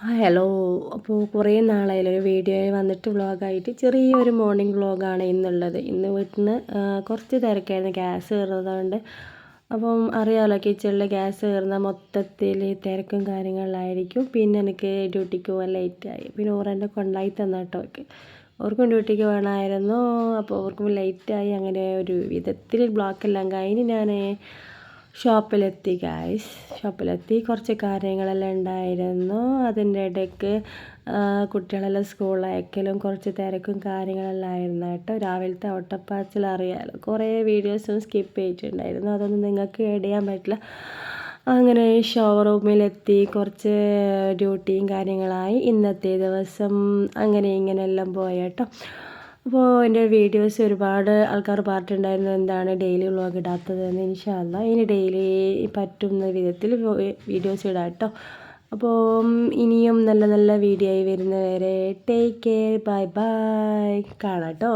Hello. അപ്പോൾ കുറേ നാളായല്ലോ ഒരു വീഡിയോയിൽ വന്നിട്ട് വ്ളോഗായിട്ട്. ചെറിയൊരു മോർണിംഗ് വ്ളോഗാണ് ഇന്നുള്ളത്. ഇന്ന് വീട്ടിൽ നിന്ന് കുറച്ച് തിരക്കായിരുന്നു, ഗ്യാസ് കയറുന്നതുകൊണ്ട്. അപ്പം അറിയാമല്ലോ, കിച്ചണിൽ ഗ്യാസ് കയറുന്ന മൊത്തത്തിൽ തിരക്കും കാര്യങ്ങളിലായിരിക്കും. പിന്നെ എനിക്ക് ഡ്യൂട്ടിക്ക് പോകാൻ ലേറ്റായി. പിന്നെ ഓരെന്നെ കൊണ്ടായി തന്ന കേട്ടോ. ഓർക്കും ഡ്യൂട്ടിക്ക് വേണമായിരുന്നു. അപ്പോൾ ഓർക്കും ലേറ്റായി. അങ്ങനെ ഒരു വിധത്തിൽ ബ്ലോക്കെല്ലാം കഴിഞ്ഞ് ഞാൻ ഷോപ്പിലെത്തി ഷോപ്പിലെത്തി കുറച്ച് കാര്യങ്ങളെല്ലാം ഉണ്ടായിരുന്നു. അതിൻ്റെ ഇടയ്ക്ക് കുട്ടികളെല്ലാം സ്കൂളിൽ അയക്കലും കുറച്ച് തിരക്കും കാര്യങ്ങളെല്ലാം ആയിരുന്നു കേട്ടോ. രാവിലത്തെ ഓട്ടപ്പാച്ചിൽ അറിയാമല്ലോ, കുറേ വീഡിയോസും സ്കിപ്പ് ചെയ്തിട്ടുണ്ടായിരുന്നു. അതൊന്നും നിങ്ങൾക്ക് ആഡ് ചെയ്യാൻ പറ്റില്ല. അങ്ങനെ ഷോറൂമിലെത്തി കുറച്ച് ഡ്യൂട്ടിയും കാര്യങ്ങളായി. ഇന്നത്തെ ദിവസം അങ്ങനെ ഇങ്ങനെയെല്ലാം പോയ കേട്ടോ. അപ്പോൾ എൻ്റെ വീഡിയോസ് ഒരുപാട് ആൾക്കാർ പറഞ്ഞിട്ടുണ്ടായിരുന്നു എന്താണ് ഡെയിലി വ്ളോഗ് ഇടാത്തതെന്ന്. ഇൻഷാ അല്ലാ ഇനി ഡെയിലി പറ്റുന്ന വിധത്തിൽ വീഡിയോസ് ഇടാം കേട്ടോ. അപ്പോൾ ഇനിയും നല്ല നല്ല വീഡിയോ ആയി വരുന്നവരെ ടേക്ക് കെയർ, ബൈ ബൈ, കാണാം കേട്ടോ.